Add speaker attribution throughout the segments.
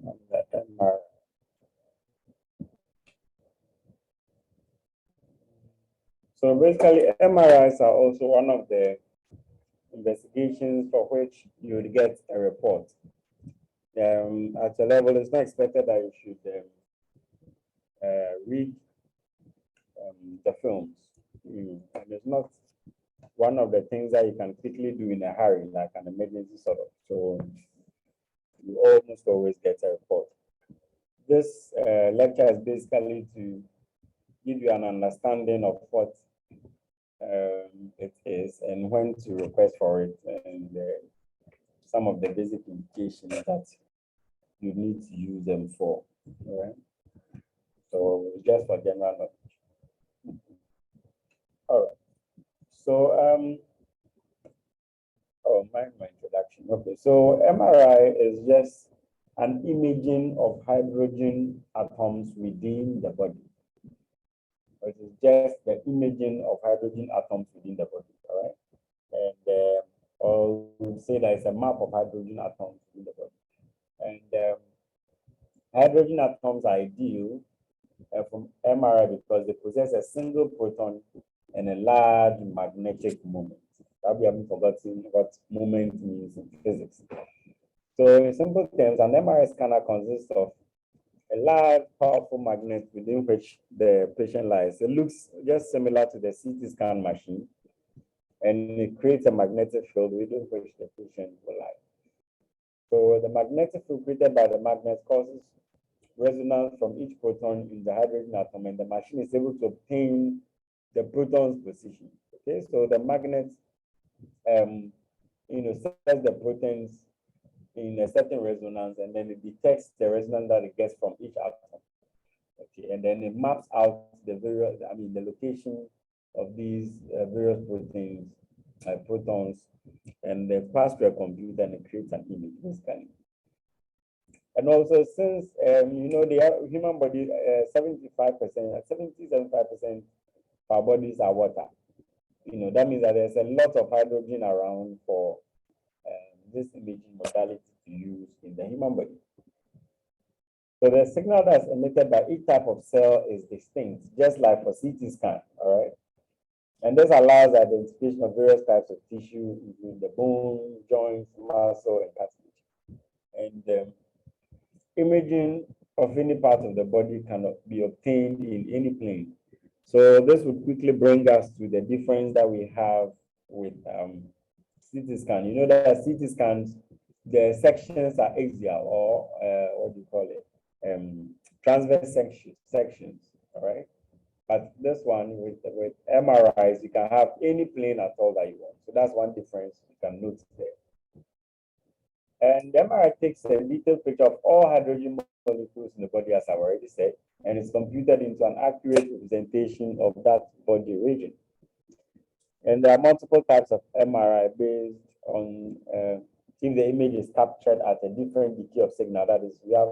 Speaker 1: on the MRI. So basically, MRIs are also one of the investigations for which you would get a report. At a level, it's not expected that you should read the films. And it's not one of the things that you can quickly do in a hurry, like an emergency sort of. So you almost always get a report. This lecture is basically to give you an understanding of what it is and when to request for it, and some of the basic indications that you need to use them for. All right. So just for general knowledge. All right. So my introduction. Okay. So MRI is just an imaging of hydrogen atoms within the body. It is just the imaging of hydrogen atoms within the body. All right. And or we would say that it's a map of hydrogen atoms within the body. And hydrogen atoms are ideal from MRI because they possess a single proton and a large magnetic moment. We haven't forgotten what moment means in physics. So in simple terms, an MRI scanner consists of a large, powerful magnet within which the patient lies. It looks just similar to the CT scan machine, and it creates a magnetic field within which the patient will lie. So the magnetic field created by the magnet causes resonance from each proton in the hydrogen atom, and the machine is able to obtain the proton's position. Okay, so the magnet, sets the protons in a certain resonance, and then it detects the resonance that it gets from each atom. Okay, and then it maps out the various, the location of these various protons, and they pass to a computer and it creates an image, basically. And also, since the human body, 75%, 70-75% of our bodies are water. That means that there's a lot of hydrogen around for this imaging modality to use in the human body. So the signal that's emitted by each type of cell is distinct, just like for CT scan, all right? And this allows identification of various types of tissue, including the bone, joints, muscle, and cartilage. And imaging of any part of the body cannot be obtained in any plane. So this would quickly bring us to the difference that we have with CT scan. You know that CT scans, the sections are axial, or what do you call it? Transverse sections, all right? But this one with MRIs, you can have any plane at all that you want. So that's one difference you can note there. And the MRI takes a detailed picture of all hydrogen molecules in the body, as I've already said, and it's computed into an accurate representation of that body region. And there are multiple types of MRI based on if the image is captured at a different decay of signal. That is, we have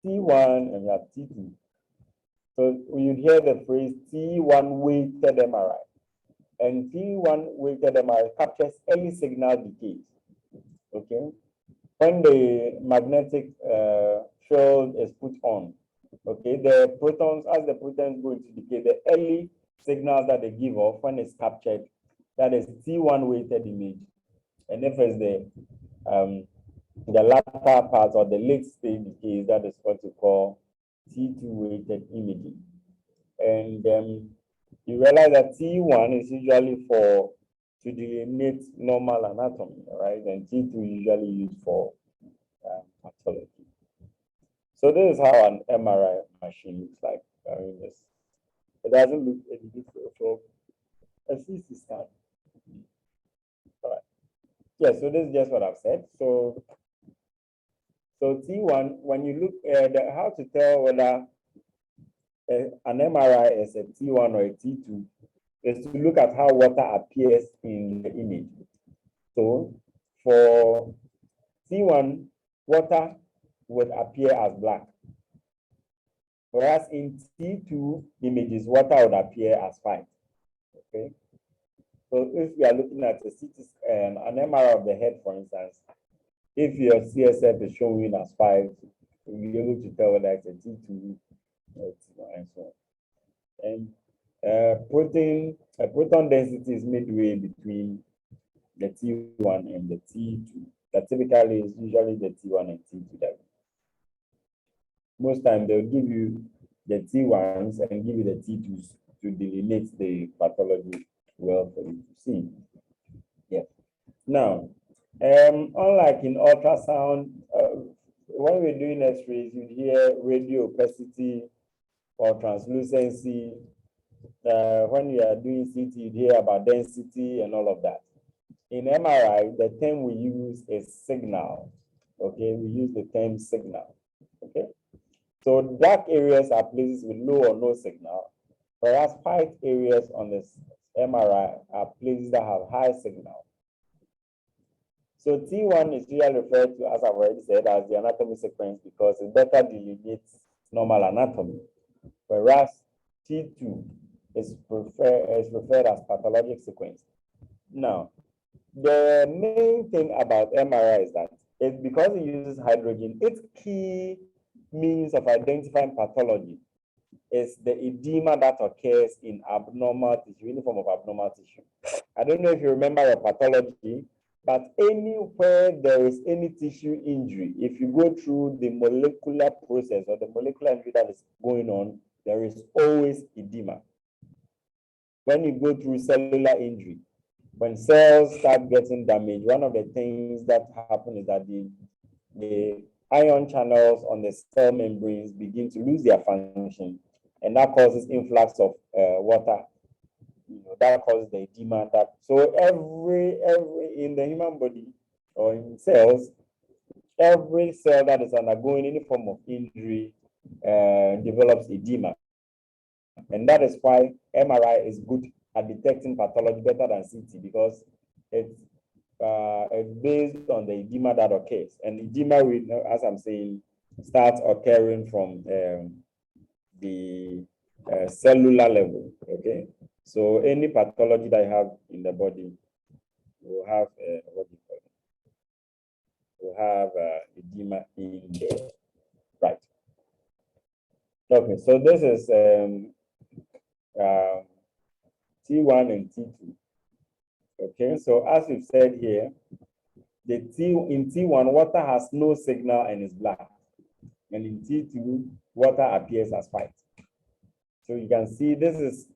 Speaker 1: T1 and we have T2. So you'd hear the phrase T1 weighted MRI. And T1 weighted MRI captures early signal decays. Okay? When the magnetic field is put on, okay, the protons, as the protons go into decay, the early signals that they give off when it's captured, that is T1 weighted image. And if it's the latter part or the late stage decay, that is what we call T2 weighted imaging. And you realize that T1 is usually to delineate normal anatomy, right? And T2 usually used for pathology. So this is how an MRI machine looks like. It doesn't look any different from a CT scan. All right. Yeah, so this is just what I've said. So T1, when you look at how to tell whether an MRI is a T1 or a T2, is to look at how water appears in the image. So for T1, water would appear as black. Whereas in T2 images, water would appear as white. Okay. So if we are looking at a CT an MRI of the head, for instance, if your CSF is showing as 5, We'll be able to tell whether it's a T2 or T1 and so on. And proton density is midway between the T1 and the T2. That typically is usually the T1 and T2 level. Most times they'll give you the T1s and give you the T2s to delineate the pathology well for you to see. Yeah. Now, unlike in ultrasound, when we're doing X-rays, you hear radio opacity or translucency. When you are doing CT, you hear about density and all of that. In MRI, the term we use is signal. Okay, we use the term signal. Okay, so dark areas are places with low or no signal, whereas white areas on the MRI are places that have high signal. So T1 is usually referred to, as I've already said, as the anatomy sequence because it better delineates normal anatomy, whereas T2 is referred as pathologic sequence. Now, the main thing about MRI is that it's because it uses hydrogen, its key means of identifying pathology is the edema that occurs in abnormal tissue, any form of abnormal tissue. I don't know if you remember your pathology, but anywhere there is any tissue injury, if you go through the molecular process or the molecular injury that is going on, there is always edema. When you go through cellular injury, when cells start getting damaged, one of the things that happen is that the ion channels on the cell membranes begin to lose their function, and that causes influx of water. You know, that causes the edema. So every in the human body or in cells, every cell that is undergoing any form of injury develops edema, and that is why MRI is good at detecting pathology better than CT because it's based on the edema that occurs. And edema, as I'm saying, starts occurring from the cellular level. Okay, so any pathology that you have in the body will have what do you call it? Will have edema in there, right? Okay, so this is T1 and T2. Okay, so as we've said here, in T1, water has no signal and is black. And in T2, water appears as white. So you can see this is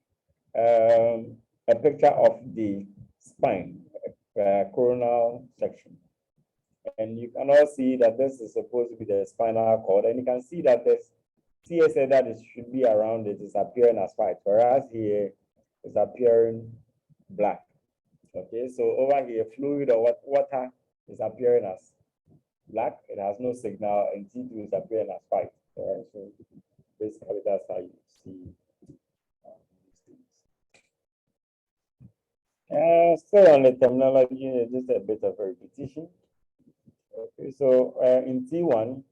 Speaker 1: a picture of the spine, coronal section. And you can all see that this is supposed to be the spinal cord. And you can see that this TSA that should be around it is appearing as white, whereas here is appearing black. Okay, so over here, fluid or water is appearing as black. It has no signal, and T2 is appearing as white. All right, so basically that's how you see these things. Still on the terminology, just a bit of a repetition. Okay, so in T1,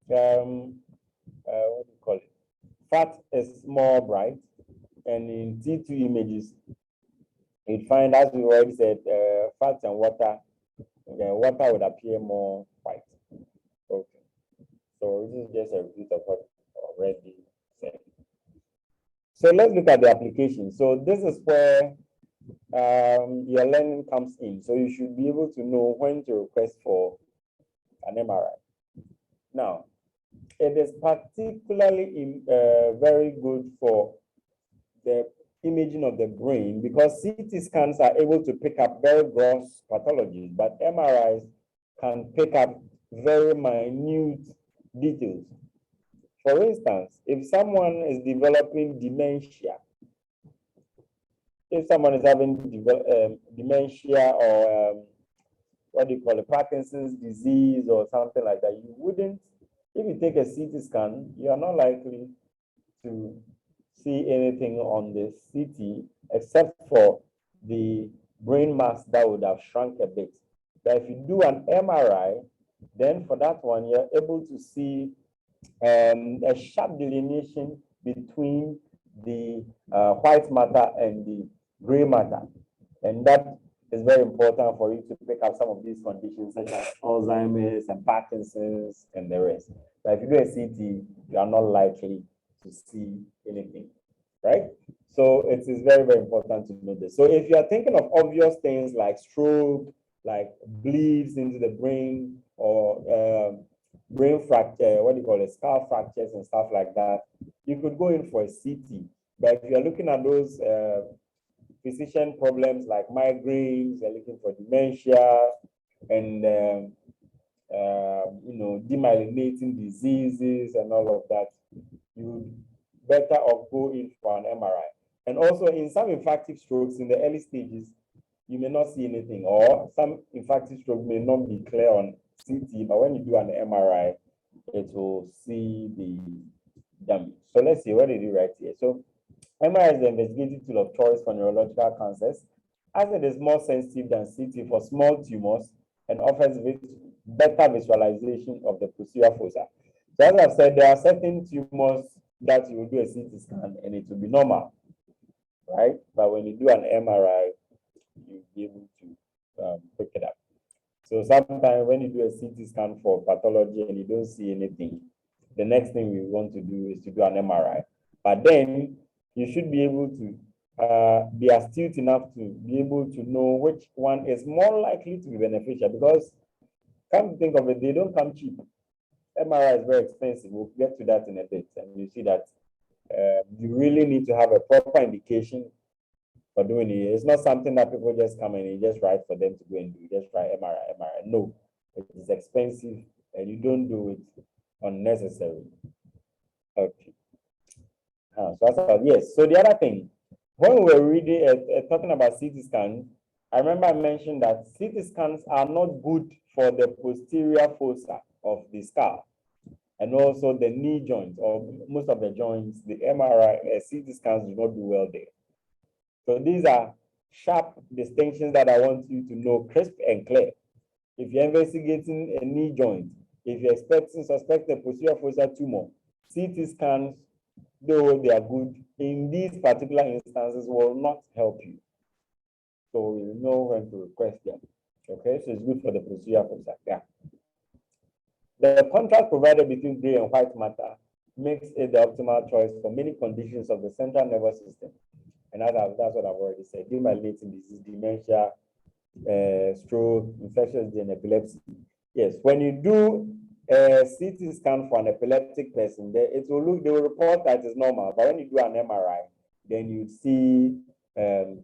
Speaker 1: what do you call it? Fat is more bright, and in T2 images, you'd find, as we already said, fat and water. Water would appear more white. Okay, so this is just a repeat of what I already said. So let's look at the application. So this is where your learning comes in. So you should be able to know when to request for an MRI. Now, it is particularly very good for the imaging of the brain because CT scans are able to pick up very gross pathologies, but MRIs can pick up very minute details. For instance, if someone is developing dementia, if someone is having dementia or what do you call it, Parkinson's disease or something like that, you wouldn't, if you take a CT scan, you are not likely to see anything on the CT except for the brain mass that would have shrunk a bit. But if you do an MRI, then for that one, you're able to see a sharp delineation between the white matter and the gray matter. And that is very important for you to pick up some of these conditions such as Alzheimer's and Parkinson's and the rest. But if you do a CT, you are not likely to see anything, right? So it is very, very important to know this. So if you are thinking of obvious things like stroke, like bleeds into the brain, or brain fracture, what do you call it, skull fractures and stuff like that, you could go in for a CT. But if you're looking at those physician problems like migraines, you're looking for dementia and demyelinating diseases and all of that, you better off go in for an MRI. And also in some infarctive strokes in the early stages, you may not see anything, or some infarctive stroke may not be clear on CT, but when you do an MRI, it will see the damage. So let's see, what did you write here? So MRI is the investigative tool of choice for neurological cancers, as it is more sensitive than CT for small tumors and offers better visualization of the posterior fossa. So as I've said, there are certain tumors that you will do a CT scan and it will be normal, right? But when you do an MRI, you'll be able to pick it up. So sometimes when you do a CT scan for pathology and you don't see anything, the next thing we want to do is to do an MRI. But then you should be able to be astute enough to be able to know which one is more likely to be beneficial, because come to think of it, they don't come cheap. MRI is very expensive. We'll get to that in a bit. And you see that you really need to have a proper indication for doing it. It's not something that people just come in and you just write for them to go and do. Just try MRI, MRI. No, it is expensive and you don't do it unnecessarily. Okay. So that's yes. So the other thing, when we were reading, talking about CT scans, I remember I mentioned that CT scans are not good for the posterior fossa of the skull, and also the knee joints, or most of the joints. The MRI, CT scans do not do well there. So these are sharp distinctions that I want you to know crisp and clear. If you're investigating a knee joint, if you're suspecting a posterior fossa tumor, CT scans, though they are good, in these particular instances will not help you. So you know when to request them. Okay, so it's good for the posterior fossa. Yeah. The contrast provided between gray and white matter makes it the optimal choice for many conditions of the central nervous system. And that's what I've already said. Demyelinating disease, dementia, stroke, infectious and epilepsy. Yes, when you do a CT scan for an epileptic person, they will report that it's normal. But when you do an MRI, then you see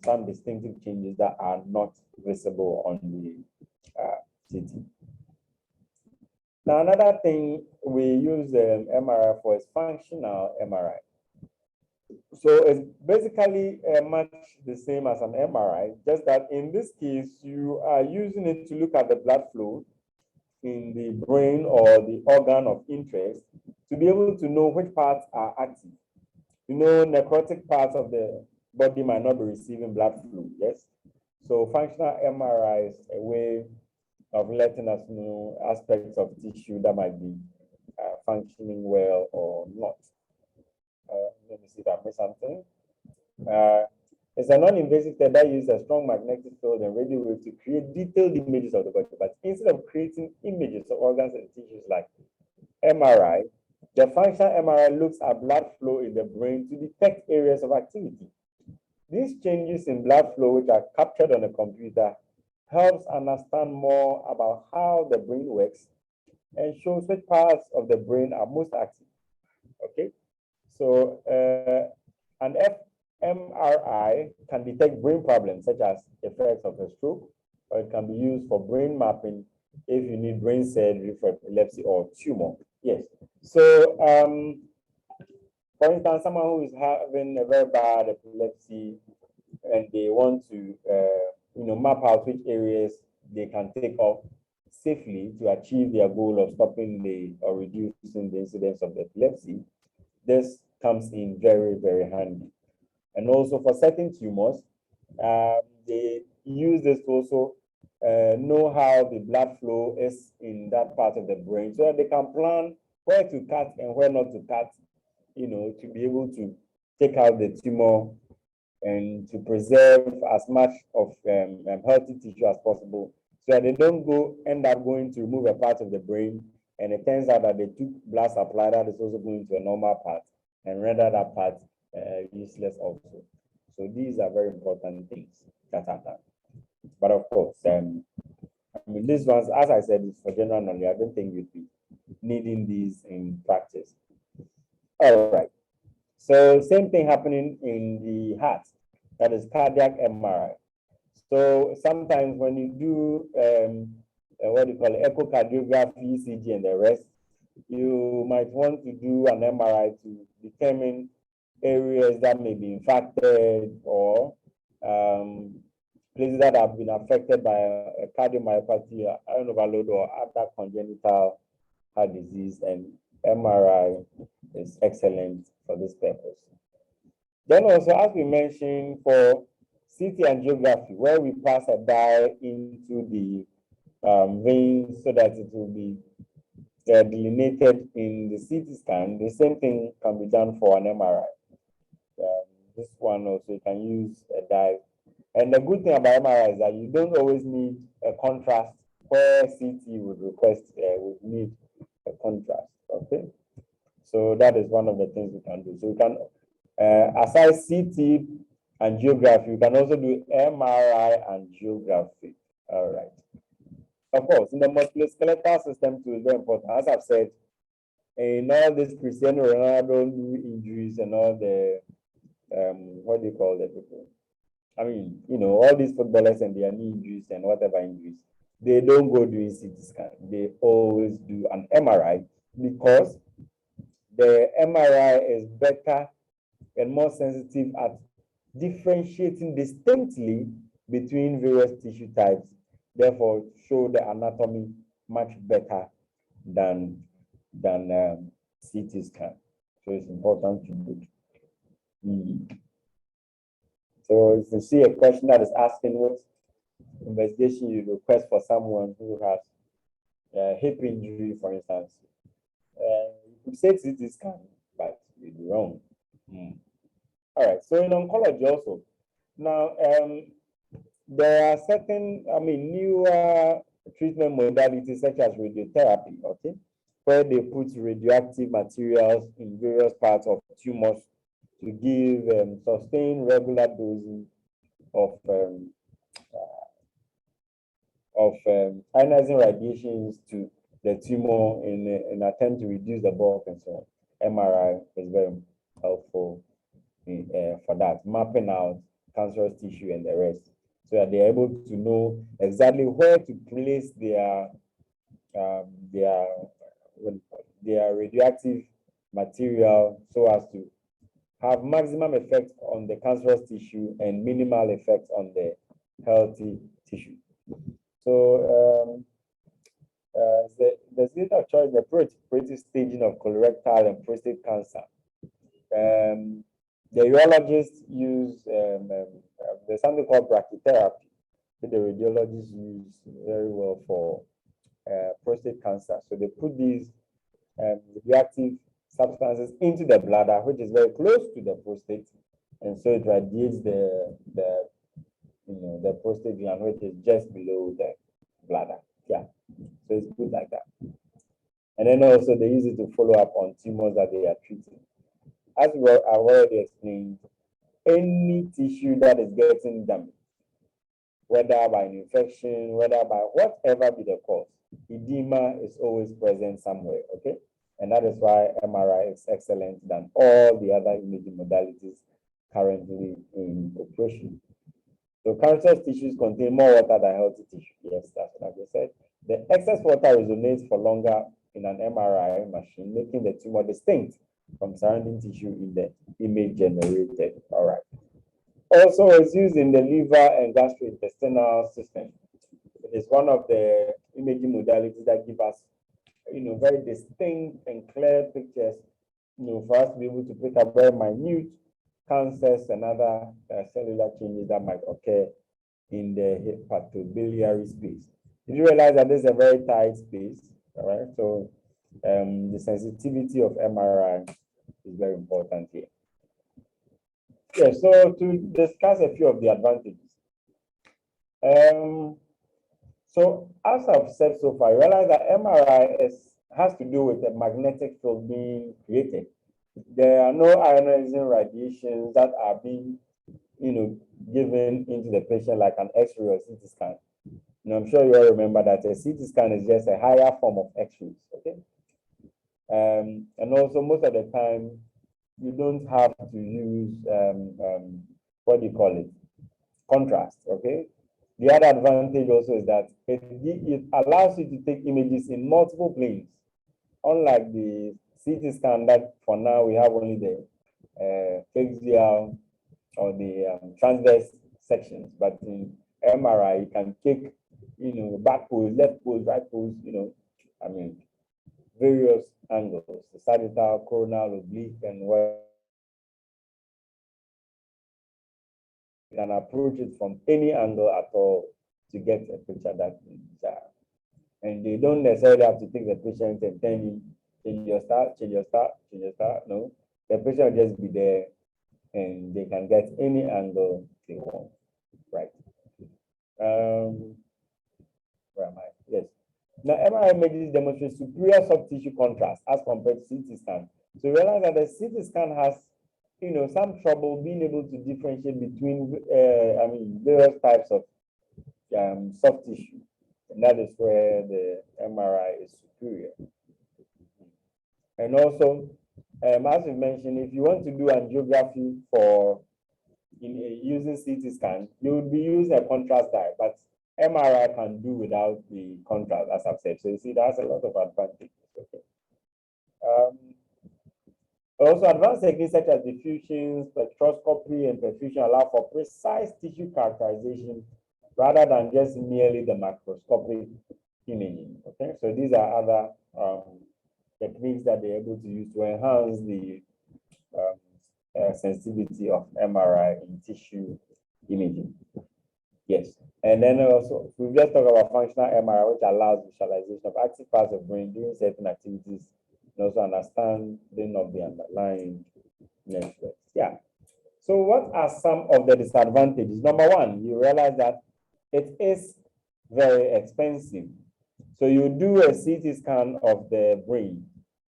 Speaker 1: some distinctive changes that are not visible on the CT. Now, another thing we use MRI for is functional MRI. So it's basically much the same as an MRI, just that in this case, you are using it to look at the blood flow in the brain or the organ of interest to be able to know which parts are active. You know, necrotic parts of the body might not be receiving blood flow, yes? So functional MRI is a way of letting us know aspects of tissue that might be functioning well or not. Let me see if I missed something. It's a non-invasive test that uses a strong magnetic field and radio waves to create detailed images of the body. But instead of creating images of organs and tissues like MRI, the functional MRI looks at blood flow in the brain to detect areas of activity. These changes in blood flow, which are captured on a computer, helps understand more about how the brain works and shows which parts of the brain are most active. Okay, so an fMRI can detect brain problems such as effects of a stroke, or it can be used for brain mapping if you need brain surgery for epilepsy or tumor. Yes. So, for instance, someone who is having a very bad epilepsy and they want to, map out which areas they can take off safely to achieve their goal of stopping or reducing the incidence of the epilepsy, this comes in very, very handy. And also for certain tumors, they use this to also know how the blood flow is in that part of the brain so that they can plan where to cut and where not to cut, to be able to take out the tumor and to preserve as much of healthy tissue as possible so that they don't end up going to remove a part of the brain And it turns out that they took blood supply that is also going to a normal part and render that part useless also. So these are very important things that are done. But of course, I mean, these ones, as I said, it's for general knowledge. I don't think you'd be needing these in practice. All right. So same thing happening in the heart, that is cardiac MRI. So sometimes when you do what do you call it, echocardiography, ECG, and the rest, you might want to do an MRI to determine areas that may be infected or places that have been affected by a cardiomyopathy, iron overload, or other congenital heart disease, and MRI is excellent for this purpose. Then also, as we mentioned, for CT angiography, where we pass a dye into the veins so that it will be delineated in the CT scan, the same thing can be done for an MRI. This one also, you can use a dye. And the good thing about MRI is that you don't always need a contrast, where CT would would need a contrast, okay? So that is one of the things we can do. So we can, aside CT angiography, you can also do MRI angiography, all right? Of course, in the musculoskeletal system too is very important. As I've said, in all these Cristiano Ronaldo injuries and all the, what do you call the people? I mean, you know, all these footballers and their knee injuries and whatever injuries, they don't go doing CT scan. They always do an MRI because the MRI is better and more sensitive at differentiating distinctly between various tissue types, therefore show the anatomy much better than CT scan. So it's important to do. So if you see a question that is asking what investigation you request for someone who has a hip injury, for instance, you could say CT scan, but you'd be wrong. All right, so in oncology also, now there are certain, newer treatment modalities such as radiotherapy, okay, where they put radioactive materials in various parts of tumors to give sustained regular dosing of ionizing radiations to the tumor in an attempt to reduce the bulk and so on. MRI is very helpful for that, mapping out cancerous tissue and the rest, so that they're able to know exactly where to place their radioactive material so as to have maximum effect on the cancerous tissue and minimal effect on the healthy tissue. So there's little choice, the preoperative staging of colorectal and prostate cancer. The urologists use there's something called brachytherapy that the radiologists use very well for prostate cancer. So they put these radioactive substances into the bladder, which is very close to the prostate, and so it radiates the prostate gland, which is just below the bladder. Yeah, so it's good like that. And then also they use it to follow up on tumors that they are treating. As I've already explained, any tissue that is getting damaged, whether by an infection, whether by whatever be the cause, edema is always present somewhere, okay? And that is why MRI is excellent than all the other imaging modalities currently in operation. So cancerous tissues contain more water than healthy tissue. Yes, that's what I just said. The excess water resonates for longer in an MRI machine, making the tumor distinct from surrounding tissue in the image generated. All right. Also, it's used in the liver and gastrointestinal system. It is one of the imaging modalities that give us, very distinct and clear pictures, for us to be able to pick up very minute cancers and other cellular changes that might occur in the hepatobiliary space. Did you realize that this is a very tight space? All right. So the sensitivity of MRI is very important here. Yeah, so to discuss a few of the advantages. So as I've said so far, I realize that MRI has to do with the magnetic field being created. There are no ionizing radiations that are being, given into the patient like an X-ray or CT scan. And I'm sure you all remember that a CT scan is just a higher form of X-rays, okay? And also most of the time, you don't have to use, what do you call it? Contrast, okay? The other advantage also is that it allows you to take images in multiple planes, unlike the CT scan that for now we have only the axial or the transverse sections, but in MRI you can take, back pose, left pose, right pose, various angles, the sagittal, coronal, oblique, and what you can approach it from any angle at all to get a picture that you desire. And they don't necessarily have to take the patient and tell him, change your start, change your start, change your start. No, the patient will just be there and they can get any angle they want, right? Where am I? Yes. Now, MRI images demonstrate superior soft tissue contrast as compared to CT scan. So realize that the CT scan has, some trouble being able to differentiate between, various types of soft tissue. And that is where the MRI is superior. And also, as we mentioned, if you want to do angiography for using CT scan, you would be using a contrast dye, but MRI can do without the contrast, as I've said. So you see, that's a lot of advantages. Okay. Also, advanced techniques such as diffusion, spectroscopy, and perfusion allow for precise tissue characterization rather than just merely the macroscopic imaging. Okay, so these are other techniques that they're able to use to enhance the sensitivity of MRI in tissue imaging. Yes, and then also we've just talked about functional MRI, which allows visualization of active parts of brain during certain activities, and also understanding of the underlying networks. Yeah. So what are some of the disadvantages? Number one, you realize that it is very expensive. So you do a CT scan of the brain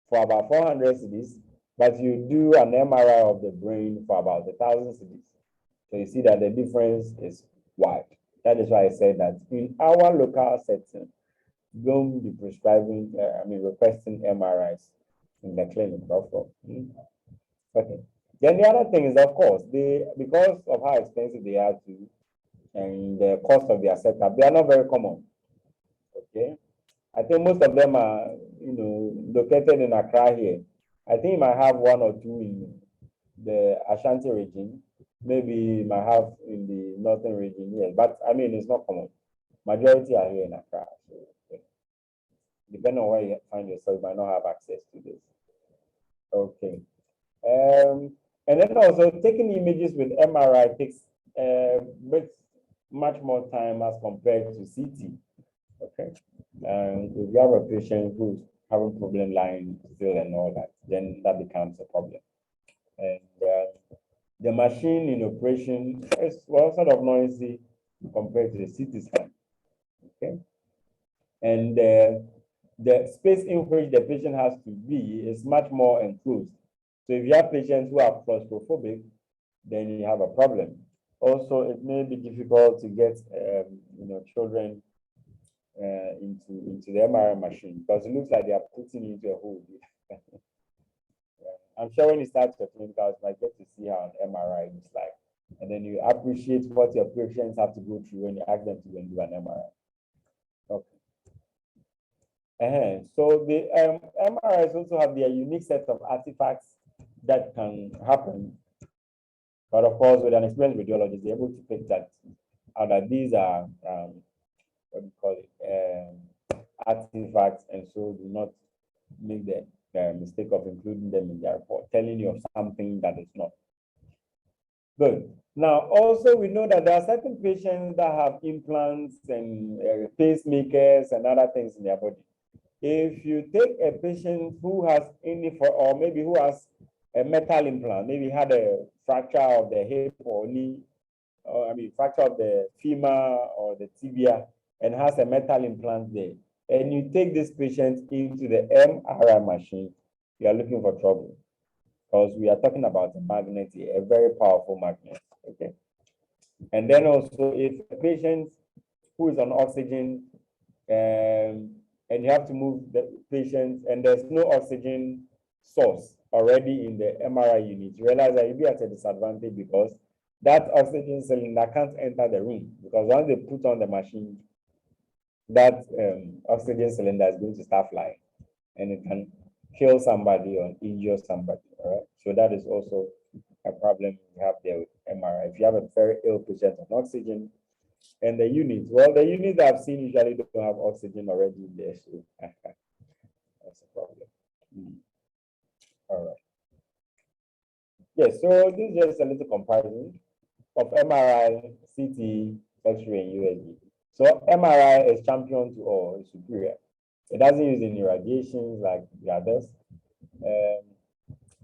Speaker 1: for about 400 cedis, but you do an MRI of the brain for about 1,000 cedis. So you see that the difference is wide. That is why I said that in our local setting, don't be prescribing, requesting MRIs in the clinic. Okay. Then the other thing is, of course, because of how expensive they are to, and the cost of their setup, they are not very common. Okay. I think most of them are, located in Accra here. I think you might have one or two in the Ashanti region. Maybe you might have in the northern region, yes. But it's not common. Majority are here in Accra. So, okay. Depending on where you find yourself, you might not have access to this. Okay. And then also taking images with MRI takes much more time as compared to CT. Okay. And if you have a patient who's having problem lying still and all that, then that becomes a problem. And the machine in operation is sort of noisy compared to the CT scan. Okay. And the space in which the patient has to be is much more enclosed. So if you have patients who are claustrophobic, then you have a problem. Also, it may be difficult to get children into the MRI machine because it looks like they are putting into a hole. I'm sure when you start your clinicals, you might get to see how an MRI looks like, and then you appreciate what your patients have to go through when you ask them to go and do an MRI. Okay. So the MRIs also have their unique set of artifacts that can happen. But of course, with an experienced radiologist, they're able to pick that out that these are what do you call it, artifacts, and so do not make the mistake of including them in their report, telling you of something that is not. Good. Now, also we know that there are certain patients that have implants and pacemakers and other things in their body. If you take a patient who has or maybe who has a metal implant, maybe had a fracture of the hip or knee, or fracture of the femur or the tibia, and has a metal implant there, and you take this patient into the MRI machine, you are looking for trouble because we are talking about a magnet here, a very powerful magnet. Okay. And then also, if a patient who is on oxygen and you have to move the patient and there's no oxygen source already in the MRI unit, you realize that you'll be at a disadvantage because that oxygen cylinder can't enter the room because once they put on the machine, that oxygen cylinder is going to start flying and it can kill somebody or injure somebody. All right. So that is also a problem you have there with MRI. If you have a very ill patient on oxygen, and the units, well, the units I've seen usually don't have oxygen already in there, so that's a problem. All right. Yes, so this is just a little comparison of MRI, CT, X-ray, and USG. So MRI is champion to all, is superior. It doesn't use any radiations like the others.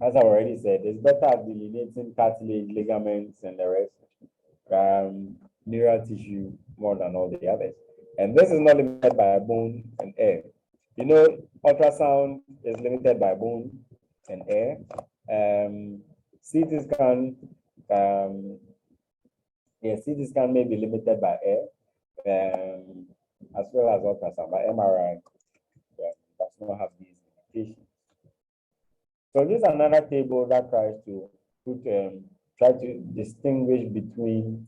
Speaker 1: As I already said, it's better at delineating cartilage, ligaments, and the rest, neural tissue more than all the others. And this is not limited by bone and air. You know, ultrasound is limited by bone and air. CT scan, CT scan may be limited by air, as well as ultrasound, but MRI does not have these limitations. So this is another table that tries to try to distinguish between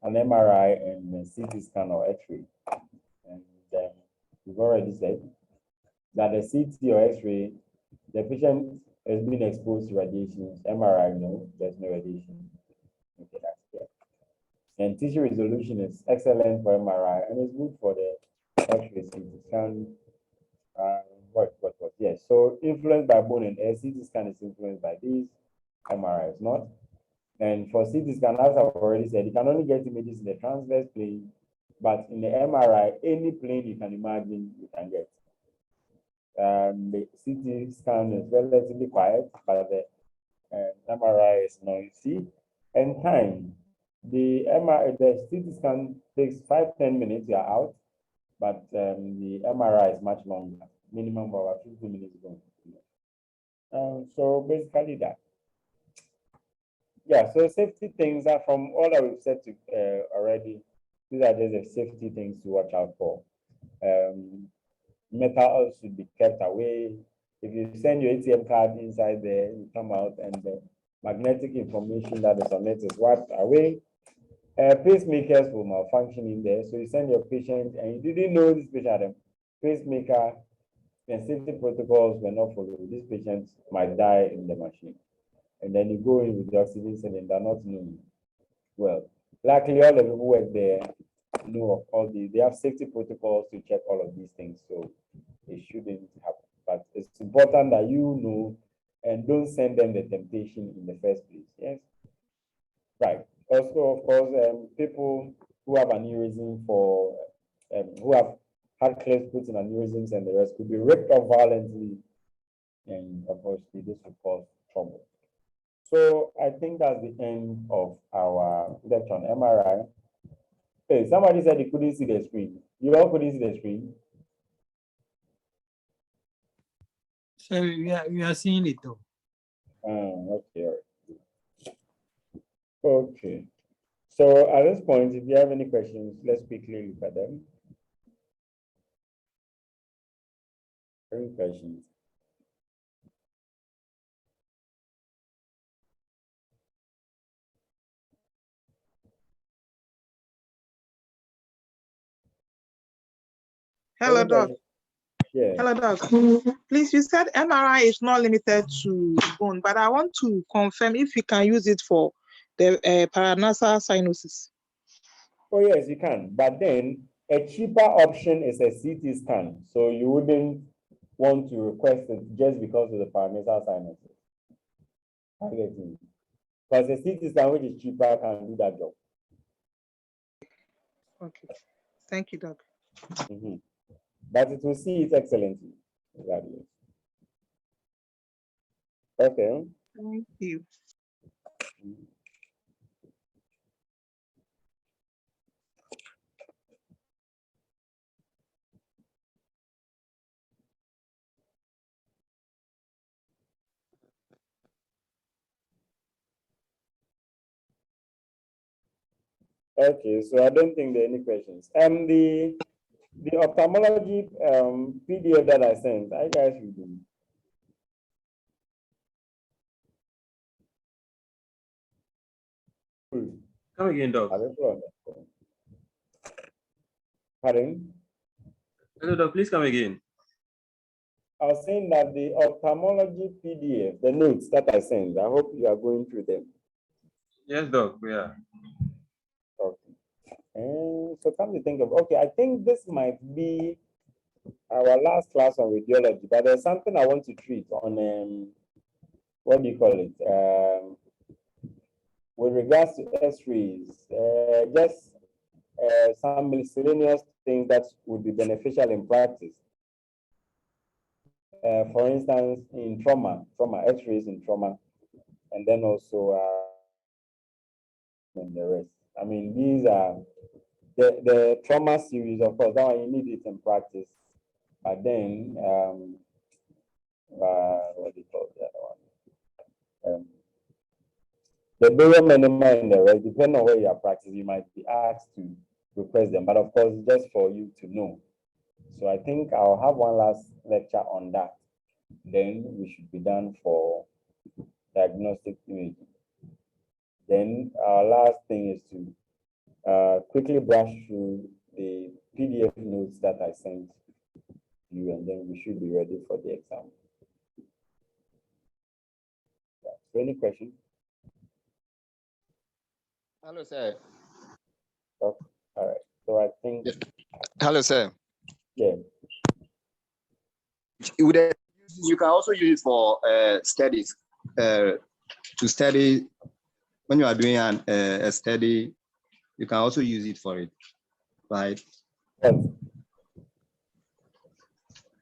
Speaker 1: an MRI and a CT scan or X-ray. And we've already said that the CT or X-ray, the patient has been exposed to radiation. MRI, no, there's no radiation. Okay, that's clear. And tissue resolution is excellent for MRI and it's good for the X-ray CT scan. Yes, so influenced by bone and air, CT scan is influenced by these, MRI is not. And for CT scan, as I've already said, you can only get images in the transverse plane, but in the MRI, any plane you can imagine, you can get. The CT scan is relatively quiet, but the MRI is noisy. And time, the CT scan takes 5-10 minutes, you're out, but the MRI is much longer, minimum of about 50 minutes going. So basically that. Yeah, so safety things are from all that we've said already. These are just the safety things to watch out for. Metal should be kept away. If you send your ATM card inside there, you come out and the magnetic information that is on it is wiped away. Pacemakers will malfunction in there. So you send your patient and you didn't know this patient had a pacemaker and safety protocols were not followed. This patient might die in the machine. And then you go in with the oxygen cylinder, not knowing. Well, luckily all the people who work there know of all these. They have safety protocols to check all of these things, so it shouldn't happen. But it's important that you know and don't send them the temptation in the first place. Yes. Right. Also, of course, people who have aneurysm who have had clips put in aneurysms and the rest could be ripped off violently, and obviously this will cause trouble. So I think that's the end of our lecture on MRI. Hey, somebody said he couldn't see the screen. You all couldn't see the screen?
Speaker 2: So we are seeing it though.
Speaker 1: Okay. Okay. So at this point, if you have any questions, let's quickly look at them. Any questions?
Speaker 3: Hello, Doc.
Speaker 1: Yeah.
Speaker 3: Hello, Doc. Please, you said MRI is not limited to bone, but I want to confirm if you can use it for the paranasal cyanosis.
Speaker 1: Oh, yes, you can. But then a cheaper option is a CT scan. So you wouldn't want to request it just because of the paranasal sinuses. Because a CT scan, which is cheaper, can do that job.
Speaker 3: Okay. Thank you, Doc.
Speaker 1: But it will see it excellently. Exactly. Okay.
Speaker 3: Thank you.
Speaker 1: Okay, so I don't think there are any questions. The ophthalmology PDF that I sent, I guys will do.
Speaker 4: Come again, Doc.
Speaker 1: Pardon?
Speaker 4: Hello, Doc. Please come again.
Speaker 1: I was saying that the ophthalmology PDF, the notes that I sent, I hope you are going through them.
Speaker 4: Yes, Doc. We are.
Speaker 1: Okay. And so come to think of, okay, I think this might be our last class on radiology, but there's something I want to treat on, what do you call it? With regards to X-rays, just some miscellaneous things that would be beneficial in practice. For instance, in trauma, X-rays in trauma, and then also and the rest. I mean, these are the trauma series, of course, that one you need it in practice. But then, what do you call the other one? The burial minima and the rest, depending on where you are practicing, you might be asked to request them. But of course, just for you to know. So I think I'll have one last lecture on that. Then we should be done for diagnostic imaging. Then our last thing is to quickly brush through the PDF notes that I sent you, and then we should be ready for the exam. Yeah. So any questions?
Speaker 5: Hello, sir.
Speaker 1: Oh, all right. So I think,
Speaker 5: Hello, sir.
Speaker 1: yeah.
Speaker 5: You can also use it for studies. To study, when you are doing a study, you can also use it for it, right?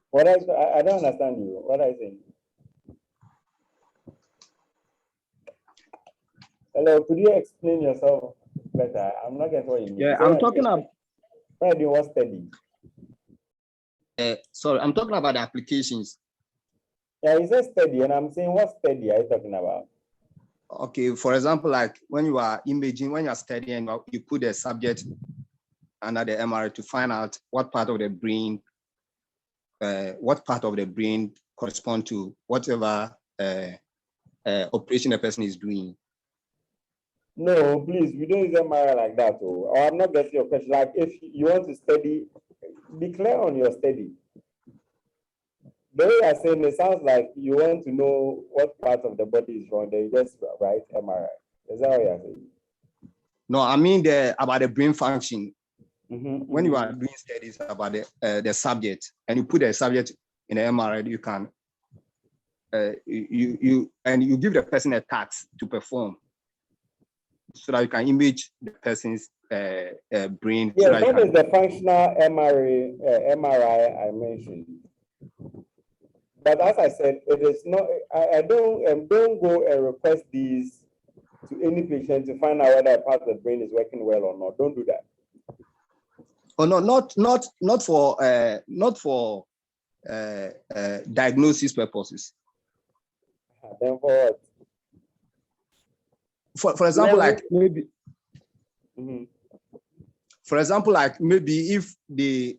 Speaker 1: What I don't understand you. What are you saying? Hello, could you explain yourself better? I'm not getting what you mean.
Speaker 5: Yeah,
Speaker 1: So
Speaker 5: I'm talking about.
Speaker 1: Why do you want study?
Speaker 5: Sorry, I'm talking about the applications.
Speaker 1: Yeah, you said study, and I'm saying what study are you talking about?
Speaker 5: Okay, for example, like when you are imaging, when you are studying, you put a subject under the MRI to find out what part of the brain correspond to whatever operation a person is doing.
Speaker 1: No, please, we don't use MRI like that. Or I'm not getting your question. Like, if you want to study, be clear on your study. The way you're saying it sounds like you want to know what part of the body is wrong. Then you just write MRI. Is that what you're saying?
Speaker 5: No, I mean about the brain function. When you are
Speaker 1: Mm-hmm.
Speaker 5: doing studies about the subject and you put the subject in the MRI, you can you give the person a task to perform so that you can image the person's brain.
Speaker 1: Yeah,
Speaker 5: so that
Speaker 1: that is the functional MRI I mentioned. But as I said, it is not. I don't go and request these to any patient to find out whether a part of the brain is working well or not. Don't do that.
Speaker 5: Oh no, not for diagnosis purposes.
Speaker 1: Then for what?
Speaker 5: For example, like maybe.
Speaker 1: Mm-hmm.
Speaker 5: For example, like maybe if the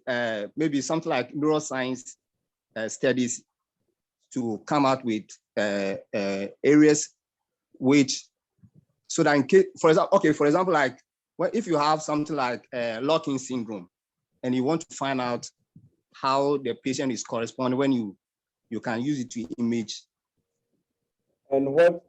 Speaker 5: maybe something like neuroscience studies to come out with areas which, so that in case, for example, like if you have something like lock-in syndrome and you want to find out how the patient is corresponding, when you can use it to image.
Speaker 1: And what